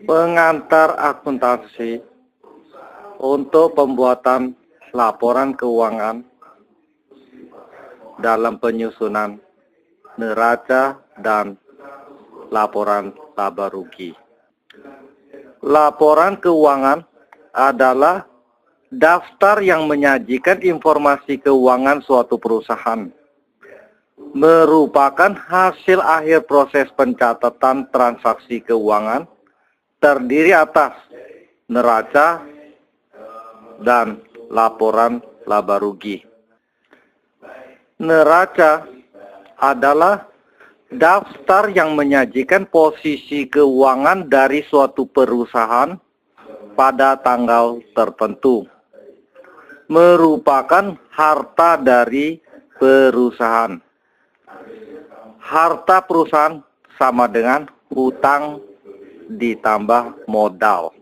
Pengantar akuntansi untuk pembuatan laporan keuangan dalam penyusunan neraca dan laporan laba rugi. Laporan keuangan adalah daftar yang menyajikan informasi keuangan suatu perusahaan, merupakan hasil akhir proses pencatatan transaksi keuangan, terdiri atas neraca dan laporan laba rugi. Neraca adalah daftar yang menyajikan posisi keuangan dari suatu perusahaan pada tanggal tertentu, merupakan harta dari perusahaan. Harta perusahaan sama dengan hutang ditambah modal.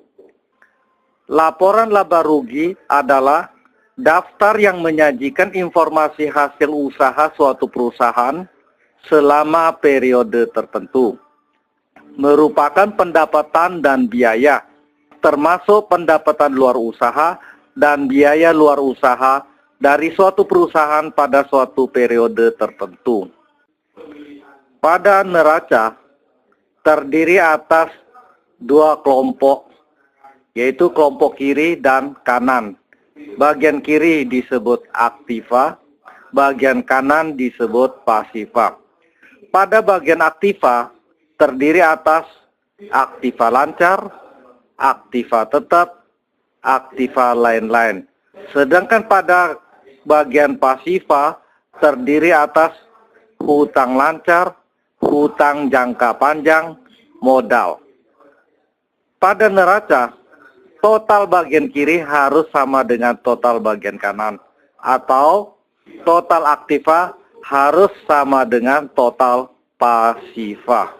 Laporan laba rugi adalah daftar yang menyajikan informasi hasil usaha suatu perusahaan selama periode tertentu, merupakan pendapatan dan biaya, termasuk pendapatan luar usaha dan biaya luar usaha dari suatu perusahaan pada suatu periode tertentu. Pada neraca terdiri atas dua kelompok, yaitu kelompok kiri dan kanan. Bagian kiri disebut aktiva, bagian kanan disebut pasiva. Pada bagian aktiva terdiri atas aktiva lancar, aktiva tetap, aktiva lain-lain. Sedangkan pada bagian pasiva terdiri atas hutang lancar, hutang jangka panjang, modal. Pada neraca, total bagian kiri harus sama dengan total bagian kanan, atau total aktiva harus sama dengan total pasiva.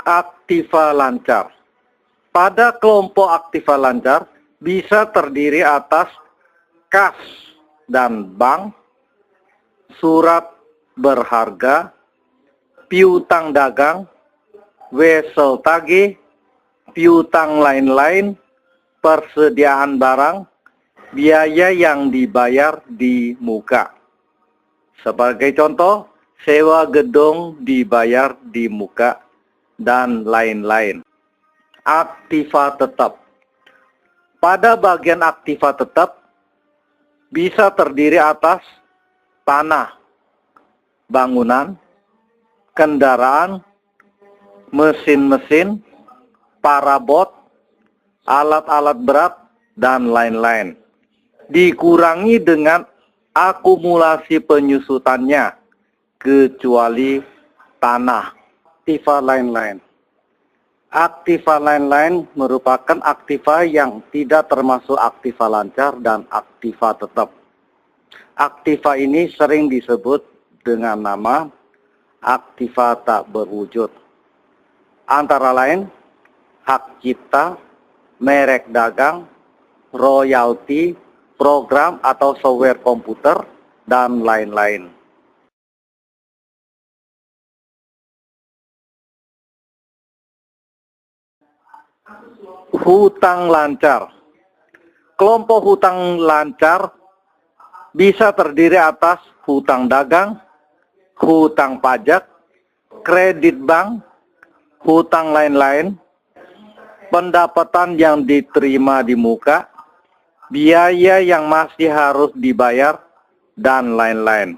Aktiva lancar. Pada kelompok aktiva lancar bisa terdiri atas kas dan bank, surat berharga, piutang dagang, wesel tagih, piutang lain-lain, persediaan barang, biaya yang dibayar di muka. Sebagai contoh, sewa gedung dibayar di muka, dan lain-lain. Aktiva tetap. Pada bagian aktiva tetap bisa terdiri atas tanah, bangunan, kendaraan, mesin-mesin, parabot, alat-alat berat, dan lain-lain. Dikurangi dengan akumulasi penyusutannya, kecuali tanah. Aktiva lain-lain. Aktiva lain-lain merupakan aktiva yang tidak termasuk aktiva lancar dan aktiva tetap. Aktiva ini sering disebut dengan nama aktiva tak berwujud. Antara lain, hak cipta, merek dagang, royalti, program atau software komputer, dan lain-lain. Hutang lancar. Kelompok hutang lancar bisa terdiri atas hutang dagang, hutang pajak, kredit bank, hutang lain-lain, pendapatan yang diterima di muka, biaya yang masih harus dibayar, dan lain-lain.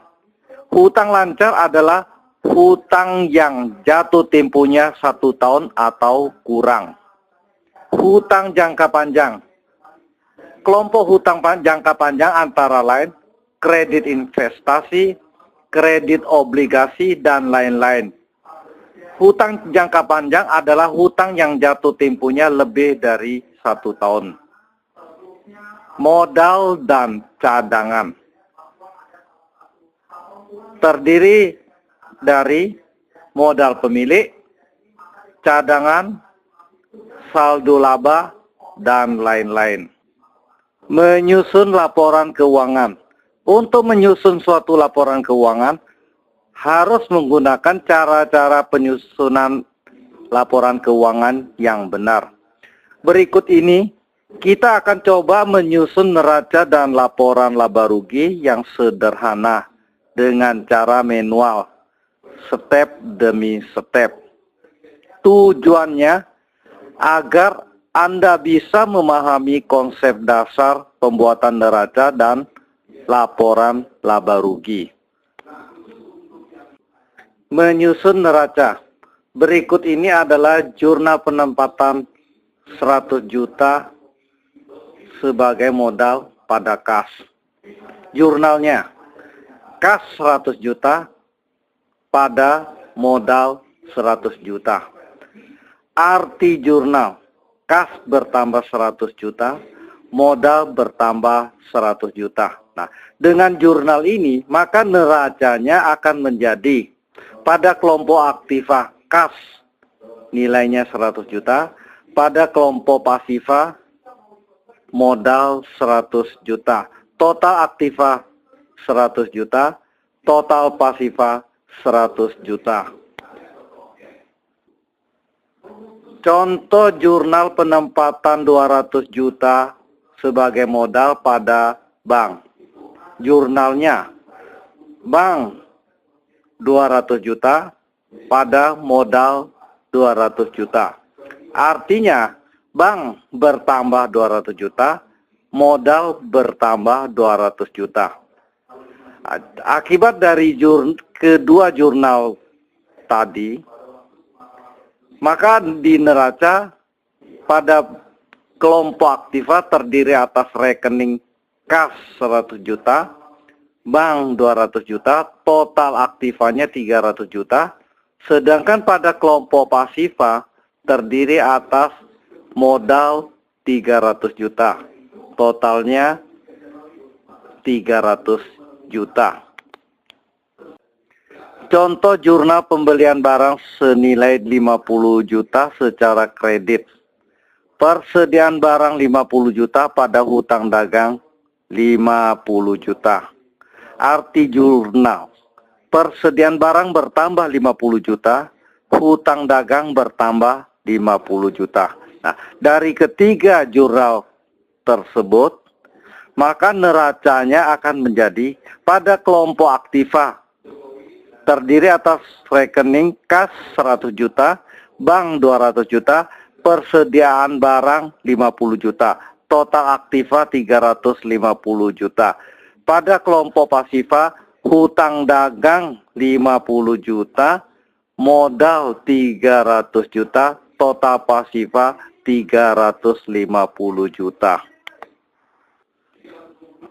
Hutang lancar adalah hutang yang jatuh temponya 1 tahun atau kurang. Hutang jangka panjang. Kelompok hutang jangka panjang antara lain kredit investasi, kredit obligasi, dan lain-lain. Hutang jangka panjang adalah hutang yang jatuh temponya lebih dari 1 tahun. Modal dan cadangan. Terdiri dari modal pemilik, cadangan, saldo laba, dan lain-lain. Menyusun laporan keuangan. Untuk menyusun suatu laporan keuangan, harus menggunakan cara-cara penyusunan laporan keuangan yang benar. Berikut ini kita akan coba menyusun neraca dan laporan laba rugi yang sederhana dengan cara manual, step demi step. Tujuannya agar Anda bisa memahami konsep dasar pembuatan neraca dan laporan laba rugi. Menyusun neraca. Berikut ini adalah jurnal penempatan 100 juta sebagai modal pada kas. Jurnalnya, kas 100 juta pada modal 100 juta. Arti jurnal, kas bertambah 100 juta, modal bertambah 100 juta. Nah, dengan jurnal ini, maka neracanya akan menjadi pada kelompok aktiva kas nilainya 100 juta, pada kelompok pasiva modal 100 juta, total aktiva 100 juta, total pasiva 100 juta. Contoh jurnal penempatan 200 juta sebagai modal pada bank. Jurnalnya, bank 200 juta pada modal 200 juta. Artinya, bank bertambah 200 juta, modal bertambah 200 juta. Akibat dari kedua jurnal tadi, maka di neraca pada kelompok aktiva terdiri atas rekening kas 100 juta, bank 200 juta, total aktivanya 300 juta, sedangkan pada kelompok pasiva terdiri atas modal 300 juta, totalnya 300 juta. Contoh jurnal pembelian barang senilai 50 juta secara kredit. Persediaan barang 50 juta pada hutang dagang 50 juta. Arti jurnal, persediaan barang bertambah 50 juta, hutang dagang bertambah 50 juta. Nah, dari ketiga jurnal tersebut, maka neracanya akan menjadi pada kelompok aktiva terdiri atas rekening kas 100 juta, bank 200 juta, persediaan barang 50 juta, total aktiva 350 juta. Pada kelompok pasiva, hutang dagang 50 juta, modal 300 juta, total pasiva 350 juta.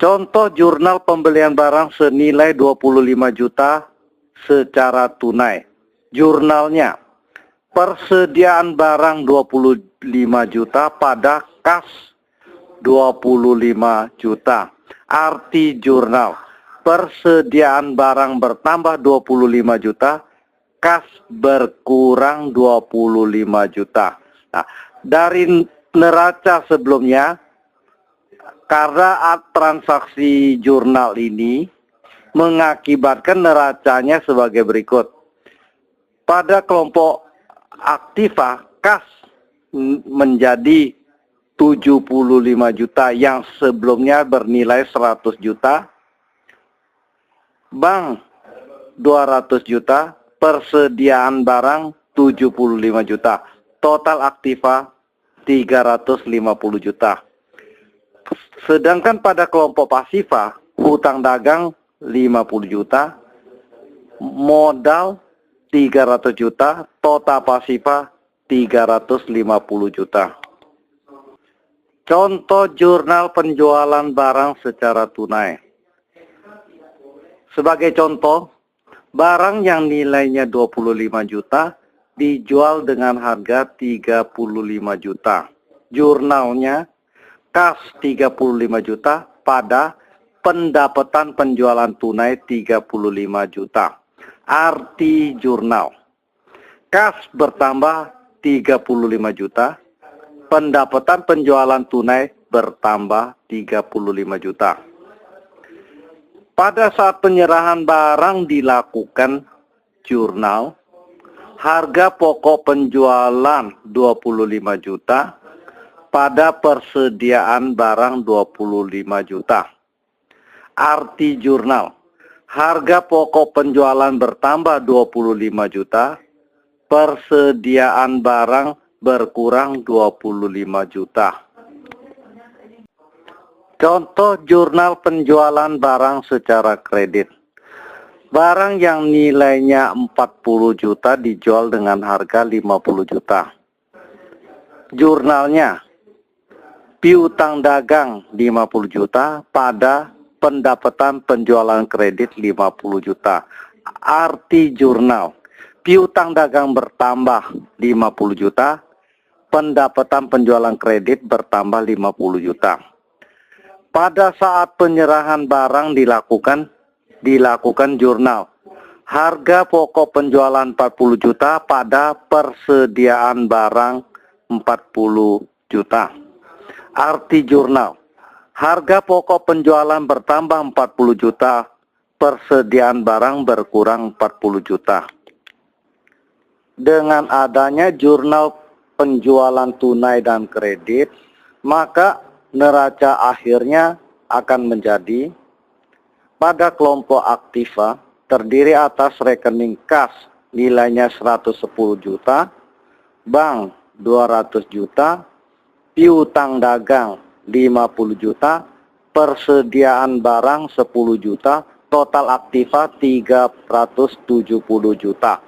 Contoh jurnal pembelian barang senilai 25 juta secara tunai. Jurnalnya, persediaan barang 25 juta pada kas 25 juta. Arti jurnal, persediaan barang bertambah 25 juta, kas berkurang 25 juta. Nah, dari neraca sebelumnya, karena transaksi jurnal ini mengakibatkan neracanya sebagai berikut. Pada kelompok aktiva, kas menjadi 75 juta yang sebelumnya bernilai 100 juta. Bank 200 juta, persediaan barang 75 juta. Total aktiva 350 juta. Sedangkan pada kelompok pasiva, hutang dagang 50 juta, modal 300 juta, total pasiva 350 juta. Contoh jurnal penjualan barang secara tunai. Sebagai contoh, barang yang nilainya 25 juta dijual dengan harga 35 juta. Jurnalnya kas 35 juta pada pendapatan penjualan tunai 35 juta. Arti jurnal, kas bertambah 35 juta, pendapatan penjualan tunai bertambah 35 juta. Pada saat penyerahan barang dilakukan jurnal, harga pokok penjualan 25 juta, pada persediaan barang 25 juta. Arti jurnal, harga pokok penjualan bertambah 25 juta, persediaan barang berkurang 25 juta. Contoh jurnal penjualan barang secara kredit. Barang yang nilainya 40 juta dijual dengan harga 50 juta. Jurnalnya, piutang dagang 50 juta pada pendapatan penjualan kredit 50 juta. Arti jurnal, piutang dagang bertambah 50 juta, pendapatan penjualan kredit bertambah 50 juta. Pada saat penyerahan barang dilakukan jurnal. Harga pokok penjualan 40 juta pada persediaan barang 40 juta. Arti jurnal, harga pokok penjualan bertambah 40 juta, persediaan barang berkurang 40 juta. Dengan adanya jurnal penjualan tunai dan kredit, maka neraca akhirnya akan menjadi pada kelompok aktiva terdiri atas rekening kas nilainya 110 juta, bank 200 juta, piutang dagang 50 juta, persediaan barang 10 juta, total aktiva 370 juta.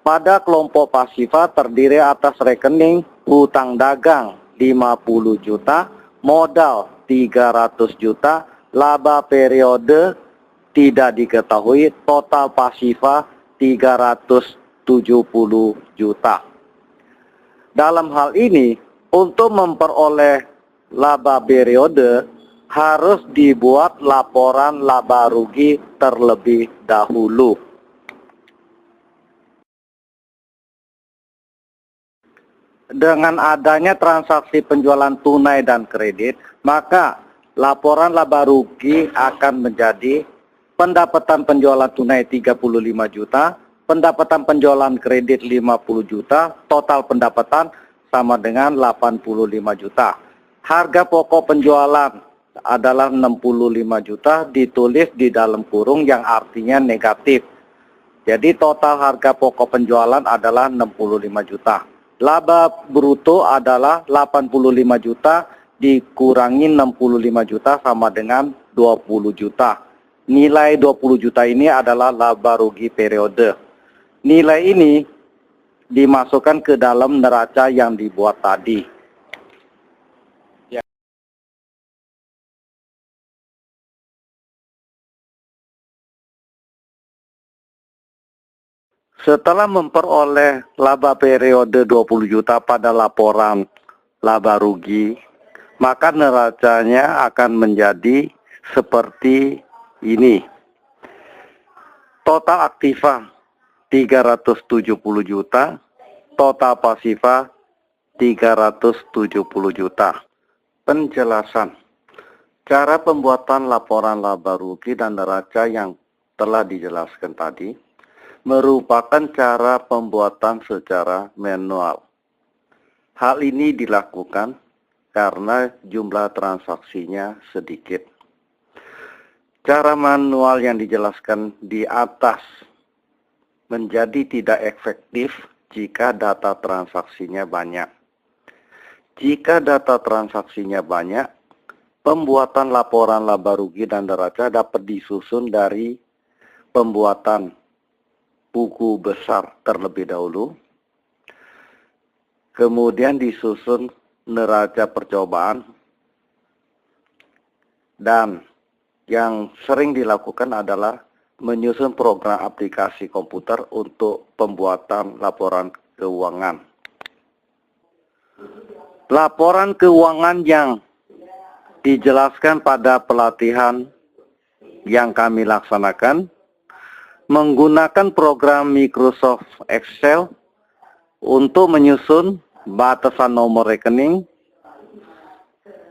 Pada kelompok pasiva terdiri atas rekening hutang dagang 50 juta, modal 300 juta, laba periode tidak diketahui, total pasiva 370 juta. Dalam hal ini, untuk memperoleh laba periode harus dibuat laporan laba rugi terlebih dahulu. Dengan adanya transaksi penjualan tunai dan kredit, maka laporan laba rugi akan menjadi pendapatan penjualan tunai 35 juta, pendapatan penjualan kredit 50 juta, total pendapatan sama dengan 85 juta. Harga pokok penjualan adalah 65 juta, ditulis di dalam kurung yang artinya negatif. Jadi total harga pokok penjualan adalah 65 juta. Laba bruto adalah 85 juta dikurangi 65 juta sama dengan 20 juta. Nilai 20 juta ini adalah laba rugi periode. Nilai ini dimasukkan ke dalam neraca yang dibuat tadi. Setelah memperoleh laba periode 20 juta pada laporan laba rugi, maka neracanya akan menjadi seperti ini. Total aktiva 370 juta, total pasiva 370 juta. Penjelasan. Cara pembuatan laporan laba rugi dan neraca yang telah dijelaskan tadi merupakan cara pembuatan secara manual. Hal ini dilakukan karena jumlah transaksinya sedikit. Cara manual yang dijelaskan di atas menjadi tidak efektif jika data transaksinya banyak. Jika data transaksinya banyak, pembuatan laporan laba rugi dan neraca dapat disusun dari pembuatan buku besar terlebih dahulu, kemudian disusun neraca percobaan, dan yang sering dilakukan adalah menyusun program aplikasi komputer untuk pembuatan laporan keuangan. Laporan keuangan yang dijelaskan pada pelatihan yang kami laksanakan menggunakan program Microsoft Excel untuk menyusun batasan nomor rekening,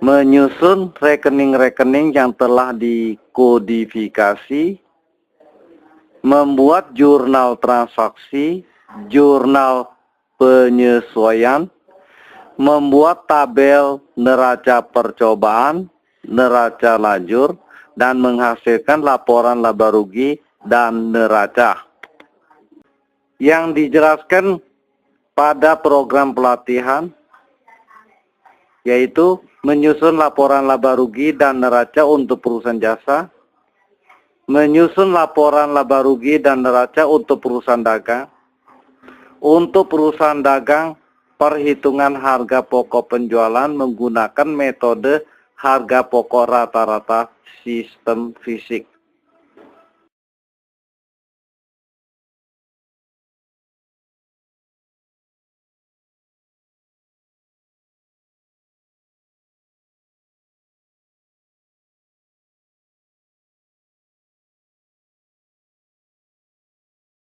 menyusun rekening-rekening yang telah dikodifikasi, membuat jurnal transaksi, jurnal penyesuaian, membuat tabel neraca percobaan, neraca lajur, dan menghasilkan laporan laba rugi dan neraca. Yang dijelaskan pada program pelatihan yaitu menyusun laporan laba rugi dan neraca untuk perusahaan jasa, menyusun laporan laba rugi dan neraca untuk perusahaan dagang. Untuk perusahaan dagang, perhitungan harga pokok penjualan menggunakan metode harga pokok rata-rata sistem fisik.